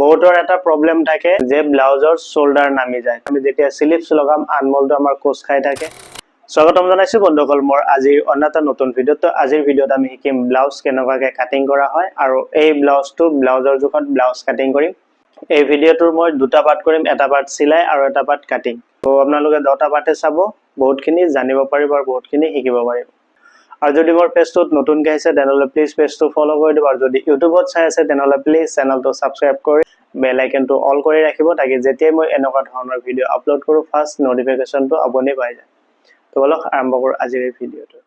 বহুতৰ এটা প্ৰবলেম থাকে যে ব্লাউজৰ শোল্ডাৰ নামি যায়। আমি যেতিয়া স্লিভছ লগাম আনমলটো আমাৰ কোচ খাই থাকে। স্বাগতম জনাইছো বন্ধুসকল মোৰ আজিৰ অন্য এটা নতুন ভিডিঅ'। তো আজিৰ ভিডিঅ'ত আমি শিকিম ব্লাউজ কেনেকুৱাকৈ কাটিং কৰা হয় আৰু এই ব্লাউজটো ব্লাউজৰ জোখত ব্লাউজ কাটিং কৰিম। এই ভিডিঅ'টোৰ মই দুটা পাৰ্ট কৰিম, এটা পাৰ্ট সিলাই আৰু এটা পাৰ্ট কাটিং। তো আপোনালোকে দুটা পাৰ্টে চাব, বহুতখিনি জানিব পাৰিব আৰু বহুতখিনি শিকিব পাৰিব। আৰু যদি মোৰ পেজটোত নতুনকৈ আহিছে তেনেহ'লে প্লিজ পেজটো ফলো কৰি দিব, আৰু যদি ইউটিউবত চাই আছে তেনেহ'লে প্লিজ চেনেলটো ছাবস্ক্ৰাইব কৰি বেল আইকনটো অল কৰি ৰাখিব, তাকি যেতিয়াই মই এনেকুৱা ধৰণৰ ভিডিঅ' আপলোড কৰোঁ ফাৰ্ষ্ট নটিফিকেশ্যনটো আপুনি পাই যায়। তো বলক আৰম্ভ কৰোঁ আজিৰ এই ভিডিঅ'টো।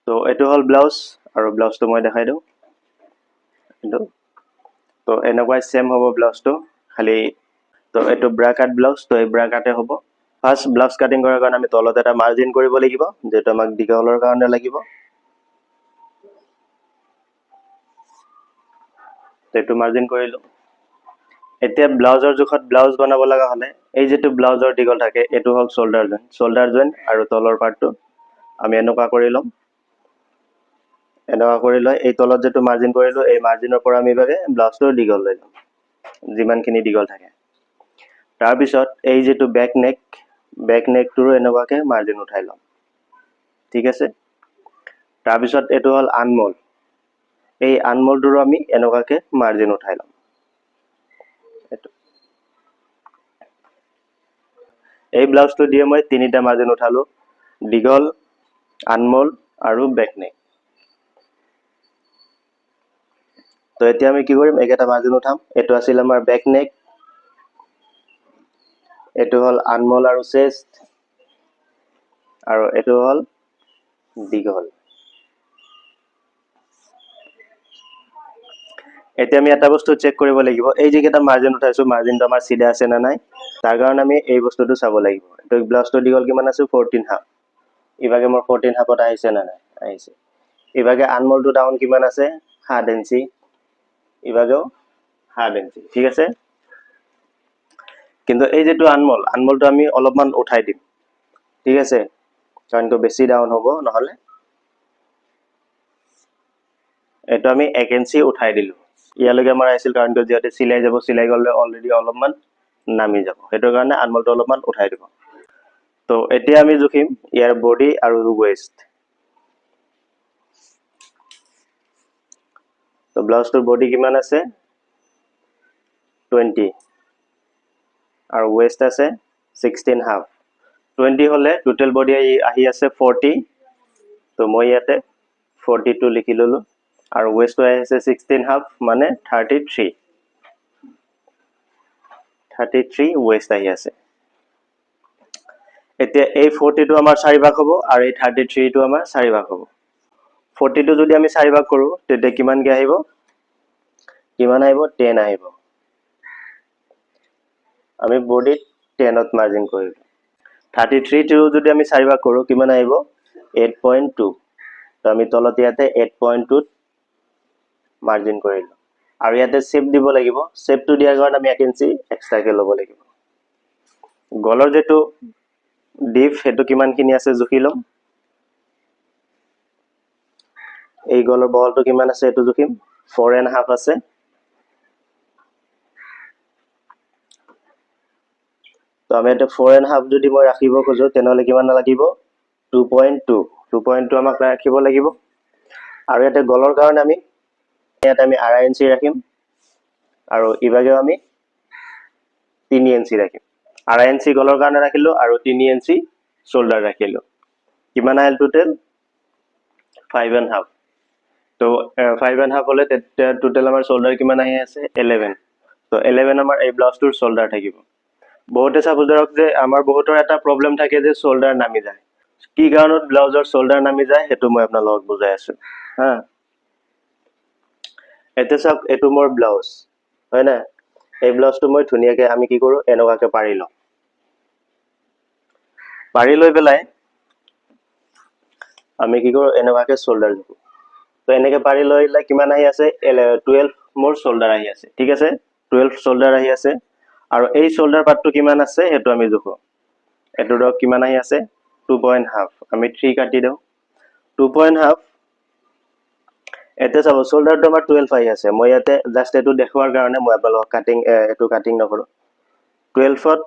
তো এইটো হ'ল ব্লাউজ, আৰু ব্লাউজটো মই দেখাই দিওঁ। তো এনেকুৱাই চেম হ'ব ব্লাউজটো, খালি তো এইটো ব্ৰা কাট ব্লাউজ, তো এই ব্ৰা কাটে হ'ব। ফাৰ্ষ্ট ব্লাউজ কাটিং কৰাৰ কাৰণে আমি তলত এটা মাৰ্জিন কৰিব লাগিব, যিহেতু আমাক দীঘলৰ কাৰণে লাগিব। এইটো মাৰ্জিন কৰিলোঁ। এতিয়া ব্লাউজৰ জোখত ব্লাউজ বনাব লগা হ'লে এই যেটো ব্লাউজৰ দীঘল থাকে এইটো হ'ল শোল্ডাৰ জইণ্ট আৰু তলৰ পাৰ্টটো আমি এনেকুৱা কৰি ল'ম। এনেকুৱা কৰি লৈ এই তলত যেটো মাৰ্জিন কৰিলোঁ এই মাৰ্জিনৰ পৰা আমি ভাগে ব্লাউজটো দীঘল লৈ ল'ম, যিমানখিনি দীঘল থাকে। তাৰপিছত এই যেটো বেক নেকটোৰো এনেকুৱাকৈ মাৰ্জিন উঠাই ল'ম, ঠিক আছে। তাৰপিছত এইটো হ'ল আনমোল, এই আনমোলটোৰো আমি এনেকুৱাকৈ মাৰ্জিন উঠাই ল'ম। এই ব্লাউজটো দিয়ে মই তিনিটা মাৰ্জিন উঠালোঁ, দীঘল, আনমোল আৰু বেক নেক। তো এতিয়া আমি কি কৰিম, এইকেইটা মাৰ্জিন উঠাম। এইটো আছিল আমাৰ বেক নেক, এইটো হ'ল আনমোল আৰু চেষ্ট, আৰু এইটো হ'ল দীঘল। এতিয়া আমি এটা বস্তু চেক কৰিব লাগিব, এই যেকেইটা মাৰ্জিন উঠাইছো মাৰ্জিনটো আমাৰ চিধা আছে না নাই, তাৰ কাৰণে আমি এই বস্তুটো চাব লাগিব। এইটো ব্লাউজটো দীঘল কিমান আছে 14 হাফ, ইভাগে মোৰ 14 হাফত আহিছে না নাই, আহিছে। ইভাগে আনমোলটো ডাউন কিমান আছে 7 ইঞ্চি, ইভাগেও 7 ইঞ্চি, ঠিক আছে। কিন্তু এই যেটো আনমোলটো আমি অলপমান উঠাই দিম, ঠিক আছে, কাৰণ তো বেছি ডাউন হ'ব নহ'লে। এইটো আমি 1 ইঞ্চি উঠাই দিলোঁ। ইয়ালৈকে আমাৰ আহিছিল, কাৰণ তো যিহেতু চিলাই যাব, চিলাই গ'লে অলৰেডি অলপমান নামি যাব, সেইটো কাৰণে আনমোলটো অলপমান উঠাই দিব। তো এতিয়া আমি জুখিম ইয়াৰ বডি আৰু ৱেষ্ট। তো ব্লাউজটোৰ বডি কিমান আছে 20 আৰু ৱেষ্ট আছে 16 হাফ। 20 হ'লে টোটেল বডি আহি আছে 40, তো মই ইয়াতে 42 লিখি ল'লোঁ, আৰু ৱেষ্টটো আহি আছে 16 হাফ মানে 33 ৱেষ্ট আহি আছে। এতিয়া এই 40টো আমাৰ 4 ভাগ হ'ব আৰু এই 33টো আমাৰ 4 ভাগ হ'ব। 40টো যদি আমি 4 ভাগ কৰোঁ তেতিয়া কিমানকৈ আহিব, 10 আহিব। আমি বডিত 10ত মাৰ্জিন কৰিলোঁ। 33টো যদি আমি 4 ভাগ কৰোঁ কিমান আহিব 8.2, তো আমি তলত ইয়াতে 8.2ত মাৰ্জিন কৰিলোঁ। আৰু ইয়াতে শ্বেপ দিব লাগিব, শ্বেপটো দিয়াৰ কাৰণে আমি 1 ইঞ্চি এক্সট্ৰাকৈ ল'ব লাগিব। গলৰ যেটো ডিপ সেইটো কিমানখিনি আছে জুখি ল'ম। এই গলৰ বহলটো কিমান আছে এইটো জুখিম, 4.5 আছে। তো আমি এটা 4.5 যদি মই ৰাখিব খোজো তেনেহ'লে কিমান লাগিব 2.2 আমাক ৰাখিব লাগিব। আৰু ইয়াতে গলৰ কাৰণে আমি ইয়াতে আমি 2.5 ইঞ্চি ৰাখিম, আৰু ইভাগেও আমি 3 ইঞ্চি ৰাখিম। 2.5 ইঞ্চি গলৰ কাৰণে ৰাখিলোঁ আৰু 3 ইঞ্চি শোল্ডাৰ ৰাখিলোঁ। কিমান আহিল টোটেল 5.5। তো 5.5 হ'লে তেতিয়া টোটেল আমাৰ শোল্ডাৰ কিমান আহি আছে 11। তো 11 আমাৰ এই ব্লাউজটোৰ শোল্ডাৰ থাকিব। বহুতে চাব ধৰক যে আমাৰ বহুতৰ এটা প্ৰবলেম থাকে যে শোল্ডাৰ নামি যায়। কি কাৰণত ব্লাউজৰ শোল্ডাৰ নামি যায় সেইটো মই আপোনালোকক বুজাই আছোঁ হা। এতিয়া চাওক এইটো মোৰ ব্লাউজ হয় না, এই ব্লাউজটো মই ধুনীয়াকৈ আমি কি কৰোঁ এনেকুৱাকৈ পাৰি লওঁ। পাৰি লৈ পেলাই আমি কি কৰোঁ এনেকুৱাকৈ শোল্ডাৰ জোখোঁ। তো এনেকৈ পাৰি লৈ কিমান আহি আছে 12 মোৰ শোল্ডাৰ আহি আছে, ঠিক আছে, 12 শোল্ডাৰ আহি আছে। আৰু এই শোল্ডাৰ পাৰ্টটো কিমান আছে সেইটো আমি জোখোঁ। এইটো ধৰক কিমান আহি আছে 2.5, আমি 3 কাটি দিওঁ। 2.5 এতিয়া চাব শোল্ডাৰটো আমাৰ 12 আহি আছে মই ইয়াতে জাস্ট এটো দেখুৱাৰ কাৰণে মই আপোনালোকক কাটিং নকৰো 12ত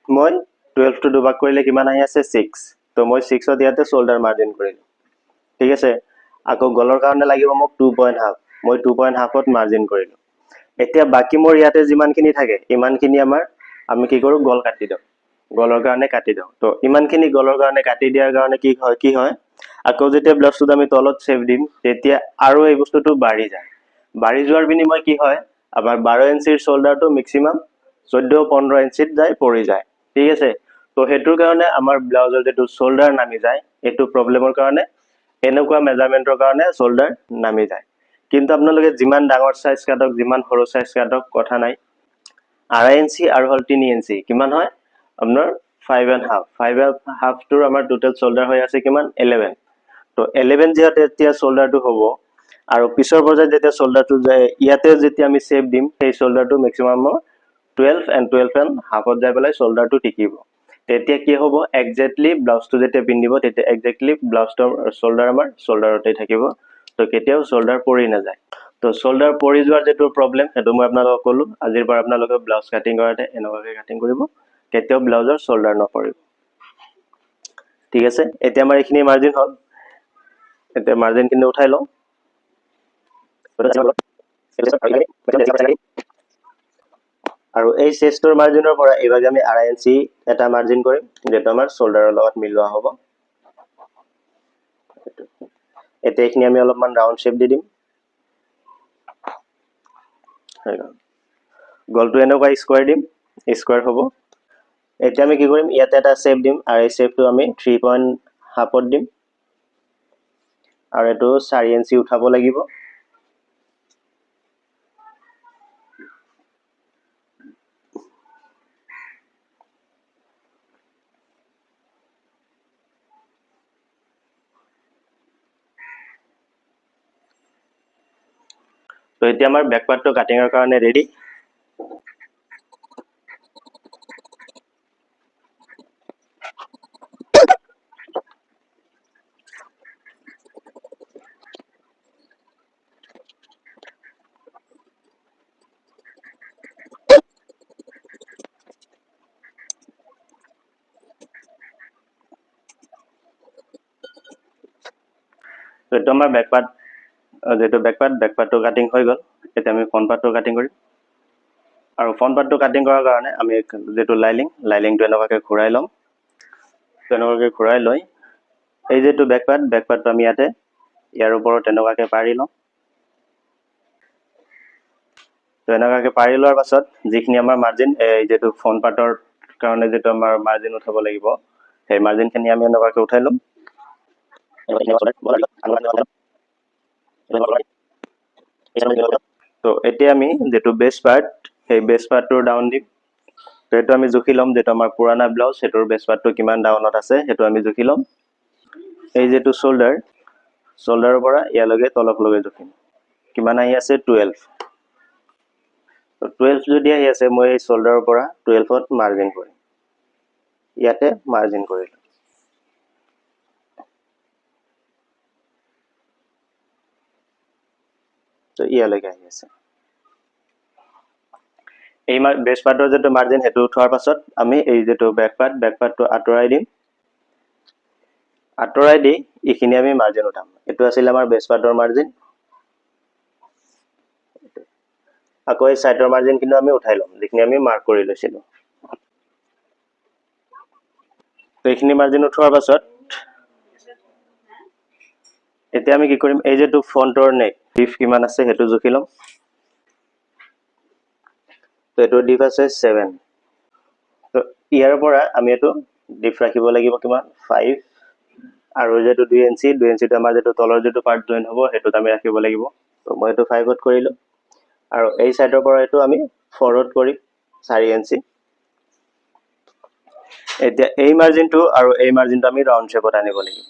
মই 12 টো দুভাগ কৰিলে কিমান আহি আছে 6 তো মই 6ত ইয়াতে শোল্ডাৰ মাৰ্জিন কৰিলো ঠিক আছে আকৌ গলৰ কাৰণে লাগিব মোক 2.5 মই 2.5ত মাৰ্জিন কৰিলো এতিয়া বাকি মোৰ ইয়াতে যিমানখিনি থাকে ইমানখিনি আমাৰ আমি কি কৰো গল কাটি দিও গলৰ কাৰণে কাটি দিও তো ইমানখিনি গলৰ কাৰণে কাটি দিয়াৰ কাৰণে কি হয় আকৌ যেতিয়া ব্লাউজটো আমি তলত সেভ দিম তেতিয়া আৰু এই বস্তুটো বাঢ়ি যায় বাঢ়ি যোৱাৰ বিনিময় কি হয় আমাৰ 12 ইঞ্চিৰ শোল্ডাৰটো মেক্সিমাম 14-15 ইঞ্চিত যায় পৰি যায় ঠিক আছে তো হেতুৰ কাৰণে আমাৰ ব্লাউজৰ যেটো শোল্ডাৰ নামি যায় এটো প্ৰবলেমৰ কাৰণে এনেকুৱা মেজাৰমেন্টৰ কাৰণে শোল্ডাৰ নামি যায় কিন্তু আপোনালোকে যিমান ডাঙৰ সাইজ কাটক যিমান সৰু সাইজ কাটক কথা নাই 2.5 ইঞ্চি আৰু হল 3 ইঞ্চি কিমান হয় আপোনাৰ 5.5 টোৰ আমাৰ টোটাল শোল্ডাৰ হৈ আছে কিমান 11 তো 11 যেতে এতিয়া শোল্ডাৰটো হ'ব আৰু পিছৰ পৰ্যায়ত যেতিয়া শোল্ডাৰটো যায় ইয়াতে যেতিয়া আমি সেভ দিম সেই শোল্ডাৰটো মেক্সিমাম 12 and 12.5ত যাই পেলাই শোল্ডাৰটো টিকিব তেতিয়া কি হ'ব এক্স্যাক্টলি ব্লাউজটো যেতিয়া পিন্ধিব তেতিয়া এক্স্যাক্টলি ব্লাউজৰ শোল্ডাৰ আমাৰ শোল্ডাৰতে থাকিব তো কেতিয়াও শোল্ডাৰ পৰি নাযায় তো শোল্ডাৰ পৰি যোৱাৰ যেটো প্ৰবলেম হেতু মই আপোনালোকক কলো আজিৰ পৰা আপোনালোকে ব্লাউজ কাটিং কৰাতে এনেকুৱাকৈ কাটিং কৰিব কেতিয়াও ব্লাউজৰ শোল্ডাৰ নপৰিব ঠিক আছে এতিয়া আমাৰ এইখিনি মাৰ্জিন হ'ল এতিয়া মাৰ্জিন খিনি উঠাই লওঁ আৰু এই চেষ্টৰ মাৰ্জিনৰ পৰা এবাগে আমি 2.5 ইঞ্চি এটা মাৰ্জিন কৰিম যেটো আমাৰ শোল্ডাৰৰ লগত মিলোৱা হ'ব এতিয়া এইখিনি আমি অলপমান ৰাউন্ড শেপ দি দিম গলটো এনেকুৱা স্কয়াৰ দিম স্কয়াৰ হ'ব এতিয়া আমি কি কৰিম ইয়াতে এটা শেপ দিম আৰু এই শেপটো আমি 3.5ত দিম আৰু এটো 4 ইঞ্চি উঠাব লাগিব তো এতিয়া আমাৰ ব্যাক পাৰ্টটো কাটিংৰ কাৰণে ৰেডি তো এটা আমাৰ ব্যাক পাৰ্ট যেটো ব্যাক পাৰ্টটো কাটিং হৈ গল এতিয়া আমি ফ্ৰন্ট পাৰ্টটো কাটিং কৰিম আৰু ফ্ৰন্ট পাৰ্টটো কাটিং কৰাৰ কাৰণে আমি যেটো লাইলিংটো এনেকুৱাকৈ ঘূৰাই লম তেনেকুৱাকৈ ঘূৰাই লৈ এই যেটো ব্যাক পাৰ্টটো আমি ইয়াতে ইয়াৰ ওপৰত তেনেকুৱাকৈ পাৰি লম তো এনেকুৱাকৈ পাৰি লোৱাৰ পাছত যিখিনি আমাৰ মাৰ্জিন এই যেটো ফ্ৰন্ট পাৰ্টৰ কাৰণে যেটো আমাৰ মাৰ্জিন উঠাব লাগিব সেই মাৰ্জিনখিনি আমি এনেকুৱাকৈ উঠাই লম তো এতিয়া আমি যেটো বেস পাৰ্ট সেই বেস পাৰ্টৰ ডাউন দিম তো এটো আমি জুখি লম যেটো আমাৰ পুৰানা ব্লাউজ হেটোৰ বেস পাৰ্টটো কিমান ডাউনত আছে হেটো আমি জুখি লম এই যেটো শোল্ডাৰৰ পৰা ইয়ালৈকে তলকলৈকে জুখিম কিমান আহি আছে 12 তো 12 যদি আহি আছে মই এই শোল্ডাৰৰ পৰা 12ত মাৰ্জিন কৰিম ইয়াতে মাৰ্জিন কৰিলো তো ইয়ালৈকে আহি আছে এই বেস পাৰ্টৰ যেটো মাৰ্জিন হেতু উঠোৱাৰ পাছত আমি এই যেটো ব্যাক পাৰ্টটো আঁতৰাই দিম আঁতৰাই দি ইখিনি আমি মাৰ্জিন উঠাম এটো আছিল আমাৰ বেস পাৰ্টৰ মাৰ্জিন আকৌ এই সাইডৰ মাৰ্জিন কিন্তু আমি উঠাই লম যিখিনি আমি মাৰ্ক কৰি লৈছিলো তো এইখিনি মাৰ্জিন উঠোৱাৰ পাছত এতিয়া আমি কি কৰিম এই যেটো ফ্ৰন্টৰ নেক ডিপ কিমান আছে হেতু জুখি লম তো এটো ডিপ আছে 7 তো ইয়াৰ পৰা আমি এটো ডিপ ৰাখিব লাগিব কিমান 5 আৰু যেটো 2 ইঞ্চিটো আমাৰ যেটো তলৰ যেটো পাৰ্ট জয়েন হ'ব হেতুত আমি ৰাখিব লাগিব তো মই এটো 5ত কৰিলো আৰু এই সাইডৰ পৰা এটো আমি 4ত কৰিম 4 ইঞ্চি এতিয়া এই মাৰ্জিনটো আৰু এই মাৰ্জিনটো আমি ৰাউন্ড শেপত আনিব লাগিব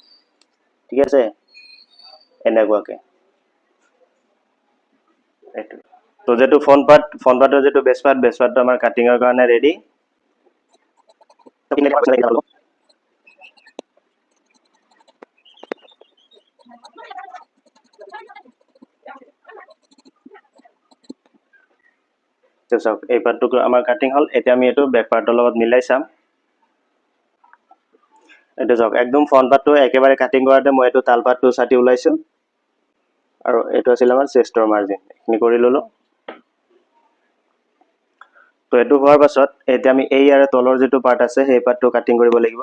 ঠিক আছে এনেকুৱাকৈ এটো তো যেটো ফ্ৰন্ট পাৰ্টৰ যেটো বেস পাৰ্টটো আমাৰ কাটিংৰ কাৰণে ৰেডি তো চাওক এই পাৰ্টটো আমাৰ কাটিং হ'ল এতিয়া আমি এইটো বেক পাৰ্টৰ লগত মিলাই চাম এইটো চাওক একদম ফ্ৰন্ট পাৰ্টটো একেবাৰে কাটিং কৰাতে মই এইটো তাল পাৰ্টটো ছাটি ওলাইছো আৰু এইটো আছিল আমাৰ চেষ্টৰ মাৰ্জিন এখিনি কৰি ললো তো এইটো হোৱাৰ পাছত এতিয়া আমি এই ইয়াৰে তলৰ যেটো পাৰ্ট আছে সেই পাৰ্টটো কাটিং কৰিব লাগিব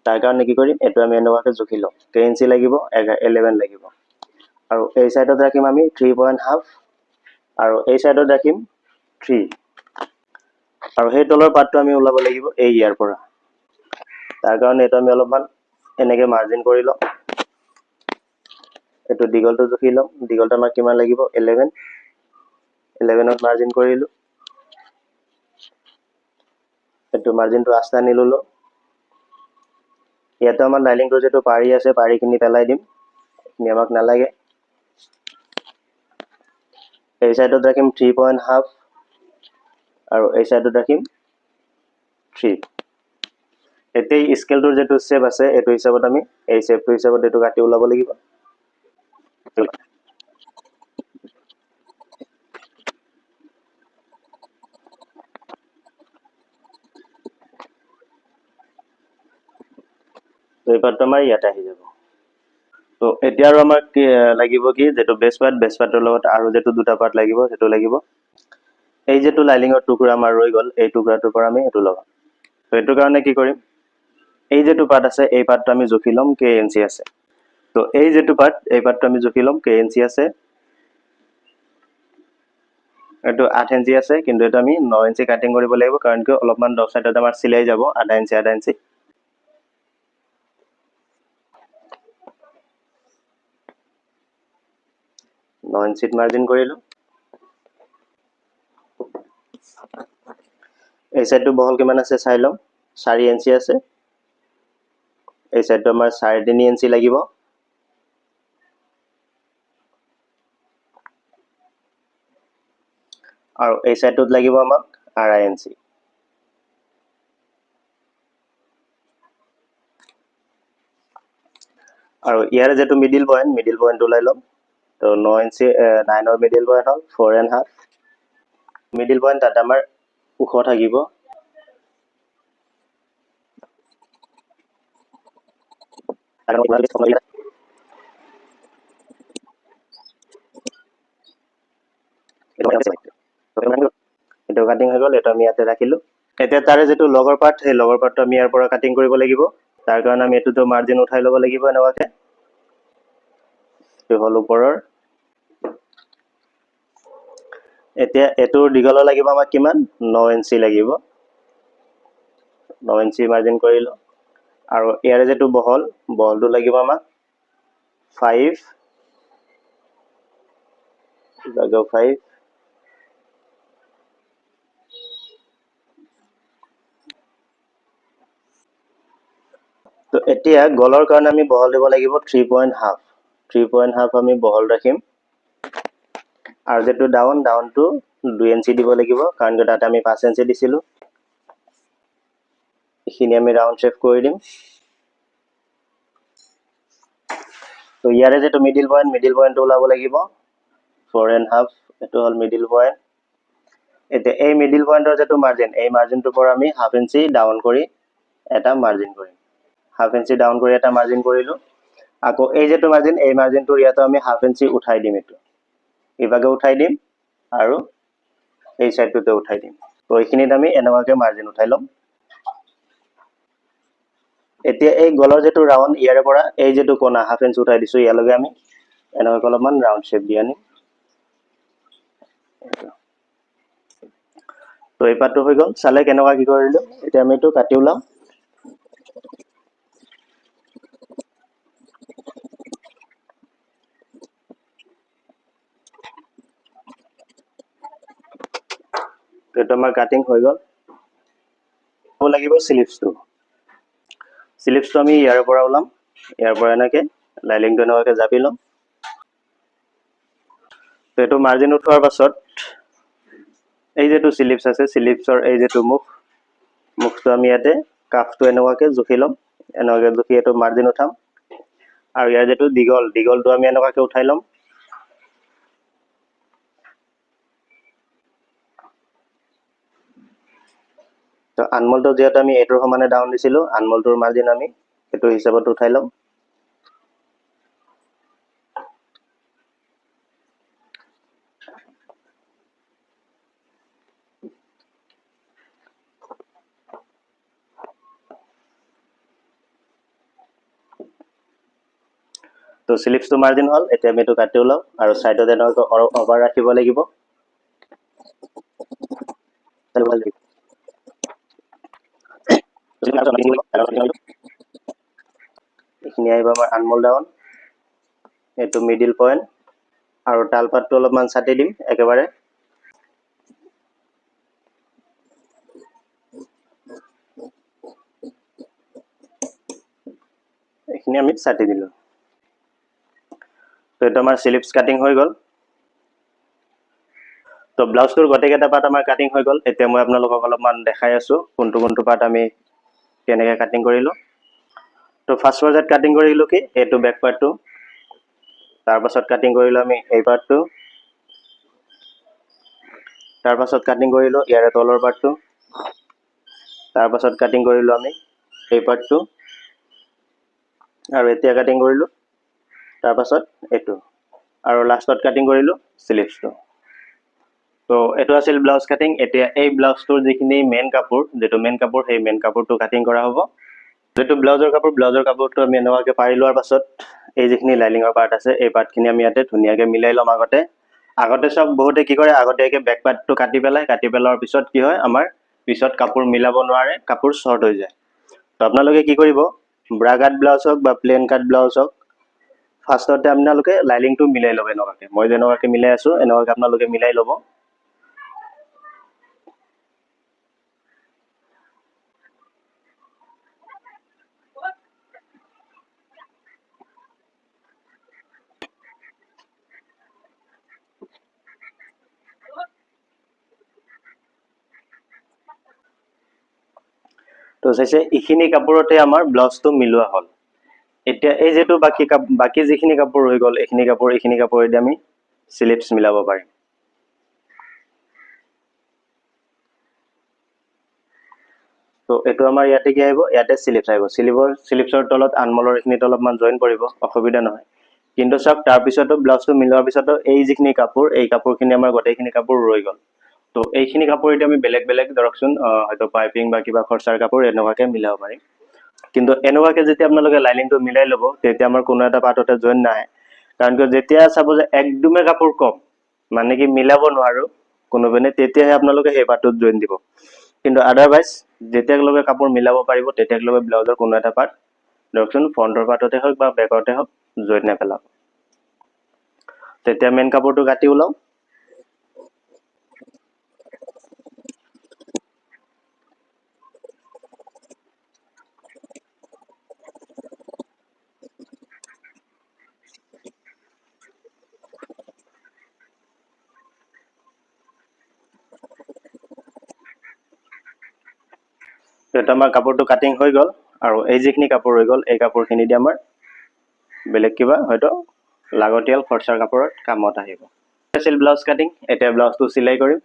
তাৰ কাৰণে কি কৰিম এইটো আমি এনেকুৱাকে জুখি লম কেই ইঞ্চি লাগিব 11 লাগিব আৰু এই সাইডত ৰাখিম আমি 3.5 আৰু এই সাইডত ৰাখিম 3 আৰু সেই তলৰ পাৰ্টটো আমি ওলাব লাগিব এই ইয়াৰ পৰা তাৰ কাৰণে এটা আমি অলপমান এনেকে মাৰ্জিন কৰি লম এটো দীঘলটো জুখি লম দীঘলটো আমাৰ কিমান লাগিব 11 11ত মাৰ্জিন কৰিলো এটো মাৰ্জিনটো আস্তা নি ললো ইয়াতে আমাৰ লাইনিংটো যেটো পাৰি আছে পাৰিখিনি পেলাই দিম নিয়মক নালাগে এই সাইডত ৰাখিম 3.5 আৰু এই সাইডত ৰাখিম 3 এতে স্কেলটোৰ যেটো শেপ আছে এটো হিচাপত আমি এই শেপটো হিচাপত এটো কাটি ওলাব লাগিব তো এই পাৰ্টটো আমাৰ ইয়াতে আহি যাব তো এতিয়া আৰু আমাক লাগিব কি যেটো বেস পাৰ্টৰ লগত আৰু যেটো দুটা পাৰ্ট লাগিব যেটো লাগিব এই যেটো লাইনিংৰ টুকুৰা আমাৰ ৰৈ গল এই টুকুৰাটোৰ পৰা আমি এটো লগাম তো এটো কাৰণে কি কৰিম এই যেটো পাৰ্ট আছে এই পাৰ্টটো আমি জুখি লম কে ইঞ্চি আছে তো এই যেটো পাৰ্ট এই পাৰ্টটো আমি জুখি লম কে ইঞ্চি আছে এটো 8 ইঞ্চি আছে কিন্তু এটা আমি 9 ইঞ্চি কাটিং কৰিব লাগিব কাৰণ কি অলপমান দফ সাইডত আমাৰ সিলাই যাব আধা ইঞ্চি 9 ইঞ্চিত মাৰ্জিন কৰিলো এই সাইডটো বহল কিমান আছে চাই লম 4 ইঞ্চি আছে এই সাইডটো আমাৰ 3.5 ইঞ্চি লাগিব আৰু এই সাইডটোত লাগিব আমাক 2.5 ইঞ্চি আৰু ইয়াৰে যেটো মিডল পইণ্ট ওলাই লম তো 9 ইঞ্চি 9 ৰ মিডল পইণ্ট হ'ল 4.5 মিডল পইণ্ট তাত আমাৰ ওখ থাকিব এটো কাটিং হৈ গল এটা আমি ইয়াতে ৰাখিলো এতিয়া তাৰে যেটো লগৰ পাৰ্ট সেই লগৰ পাৰ্টটো আমি ইয়াৰ পৰা কাটিং কৰিব লাগিব তাৰ কাৰণে আমি এটোটো মাৰ্জিন উঠাই লব লাগিব এনেকুৱাকে এটো হল ওপৰৰ এতিয়া এটোৰ দীঘল লাগিব আমাক কিমান 9 ইঞ্চি লাগিব 9 ইঞ্চি মাৰ্জিন কৰিলো আৰু ইয়াৰে যেটো বহলটো লাগিব আমাক 5 তো এতিয়া গলৰ কাৰণে আমি বহল দিব লাগিব 3.5 আমি বহল ৰাখিম আৰু যেটো ডাউনটো 2 ইঞ্চি দিব লাগিব কাৰণ তাতে আমি 5 ইঞ্চি দিছিলো এখিনি আমি ৰাউন্ড শেপ কৰি দিম তো ইয়াৰে যেটো মিডল পইণ্ট ওলাব লাগিব 4.5 এটো হল মিডল পইণ্ট এতিয়া এই মিডল পইণ্টৰ যেটো মাৰ্জিন এই মাৰ্জিনটোৰ পৰা আমি হাফ ইঞ্চি ডাউন কৰি এটা মাৰ্জিন কৰিম হাফ ইঞ্চি ডাউন কৰি এটা মাৰ্জিন কৰিলো আকৌ এই যেটো মাৰ্জিন এই মাৰ্জিনটোৰ ইয়াতে আমি হাফ ইঞ্চি উঠাই দিম এটো ইভাগে উঠাই দিম আৰু এই সাইডটোতে উঠাই দিম তো এইখিনিত আমি এনেকুৱাকে মাৰ্জিন উঠাই লম এতিয়া এই গলৰ যেটো ৰাউন্ড ইয়াৰে পৰা এই যেটো কোণা হাফ ইঞ্চি উঠাই দিছো ইয়ালৈকে আমি এনেকুৱাকে অলপমান ৰাউন্ড শেপ দি আনিম তো এই পাৰ্টটো হৈ গল চালে কেনেকুৱা কি কৰিলো এতিয়া আমি এটো কাটি ওলাম এটো আমাৰ কাটিং হৈ গল লাগিব স্লিপছটো আমি ইয়াৰ পৰা ওলাম ইয়াৰ পৰা এনেকে লাইনিংটো এনেকুৱাকে জাপি লম তো এটো মাৰ্জিন উঠোৱাৰ পাছত এই যেটো স্লিপছ আছে স্লিপছৰ এই যেটো মুখটো আমি ইয়াতে কাফটো এনেকুৱাকে জুখি লম এনেকুৱাকে জুখি এটো মাৰ্জিন উঠাম আৰু ইয়াৰ যেটো দীঘলটো আমি এনেকুৱাকে উঠাই লম তো আনমোলটো যেহেতু আমি এইটোৰ সমানে ডাউন দিছিলো, আনমোলটোৰ মাৰ্জিন আমি এইটো হিচাপত উঠাই লম। তো স্লিপছটো মাৰ্জিন হ'ল, এতিয়া আমি এইটো কাটি ওলাম আৰু সাইডত এনেকৈ অভাৰ ৰাখিব লাগিব। এইখিনি আহিব আমাৰ আনমোল ডাউন, এইটো মিডিল পইণ্ট আৰু তালপাতটো অলপমান ছাটি দিম একেবাৰে। এইখিনি আমি ছাটি দিলো। তো এইটো আমাৰ স্লিপছ কাটিং হৈ গ'ল। তো ব্লাউজটোৰ গোটেইকেইটা পাৰ্ট আমাৰ কাটিং হৈ গ'ল। এতিয়া মই আপোনালোকক অলপমান দেখাই আছো কোনটো কোনটো পাৰ্ট আমি কেনেকৈ কাটিং কৰিলো। তো ফাৰ্ষ্ট পৰ্যায়ত কাটিং কৰিলো কি এইটো বেক পাৰ্টটো, তাৰপাছত কাটিং কৰিলো আমি এই পাৰ্টটো, তাৰপাছত কাটিং কৰিলো ইয়াৰে তলৰ পাৰ্টটো, তাৰপাছত কাটিং কৰিলো আমি এই পাৰ্টটো, আৰু এতিয়া কাটিং কৰিলো তাৰপাছত এইটো, আৰু লাষ্টত কাটিং কৰিলো স্লিভছটো। তো এইটো আছিল ব্লাউজ কাটিং। এতিয়া এই ব্লাউজটোৰ যিখিনি মেইন কাপোৰ, যেটো মেইন কাপোৰ, সেই মেইন কাপোৰটো কাটিং কৰা হ'ব। যেটো ব্লাউজৰ কাপোৰটো আমি এনেকুৱাকৈ পাৰি লোৱাৰ পাছত এই যিখিনি লাইনিঙৰ পাৰ্ট আছে এই পাৰ্টখিনি আমি ইয়াতে ধুনীয়াকৈ মিলাই ল'ম। আগতে সব বহুতে কি কৰে, আগতীয়াকৈ বেক পাৰ্টটো কাটি পেলোৱাৰ পিছত কি হয়, আমাৰ পিছত কাপোৰ মিলাব নোৱাৰে, কাপোৰ শ্বৰ্ট হৈ যায়। তো আপোনালোকে কি কৰিব, ব্ৰা কাট ব্লাউজ হওক বা প্লেন কাট ব্লাউজ হওক, ফাৰ্ষ্টতে আপোনালোকে লাইনিংটো মিলাই ল'ব। এনেকুৱাকৈ মই যেনেকুৱাকৈ মিলাই আছো এনেকুৱাকৈ আপোনালোকে মিলাই ল'ব। তো চাইছে এইখিনি কাপোৰতে আমাৰ ব্লাউজটো মিলোৱা হ'ল। এতিয়া এই যেটো বাকি যিখিনি কাপোৰ হৈ গ'ল, এইখিনি কাপোৰেদি আমি স্লিভছ মিলাব পাৰিম। তো এইটো আমাৰ ইয়াতে কি আহিব, ইয়াতে স্লিভছ আহিব। স্লিভছৰ তলত আনমোলৰ এইখিনিত অলপমান জইন পৰিব, অসুবিধা নহয়। কিন্তু চাওক তাৰপিছতো ব্লাউজটো মিলোৱাৰ পিছতো এই যিখিনি কাপোৰ, এই কাপোৰখিনি আমাৰ গোটেইখিনি কাপোৰ ৰৈ গ'ল। তো এইখিনি কাপোৰেদি আমি বেলেগ বেলেগ ধৰকচোন হয়তো পাইপিং বা কিবা খৰচাৰ কাপোৰ এনেকুৱাকৈ মিলাব পাৰিম। কিন্তু এনেকুৱাকৈ যেতিয়া আপোনালোকে লাইনিংটো মিলাই ল'ব, তেতিয়া আমাৰ কোনো এটা পাৰ্টতে জইন নাহে। কাৰণ কিয়, যেতিয়া চাব যে একদমে কাপোৰ কম, মানে কি মিলাব নোৱাৰো কোনোপিনে, তেতিয়াহে আপোনালোকে সেই পাৰ্টটোত জইন দিব। কিন্তু আদাৰৱাইজ যেতিয়ালৈকে কাপোৰ মিলাব পাৰিব তেতিয়ালৈকে ব্লাউজৰ কোনো এটা পাৰ্ট ধৰকচোন ফ্ৰণ্টৰ পাৰ্টতে হওক বা বেকতে হওক জইন নেপেলাব। তেতিয়া মেইন কাপোৰটো কাটি ওলাও। এটা আমাৰ কাপোৰটো কাটিং হৈ গ'ল, আৰু এই যিখিনি কাপোৰ হৈ গ'ল এই কাপোৰখিনি দি আমাৰ বেলেগ কিবা হয়তো লাগতিয়াল খৰচাৰ কাপোৰত কামত আহিব। আছিল ব্লাউজ কাটিং। এতিয়া ব্লাউজটো চিলাই কৰিম।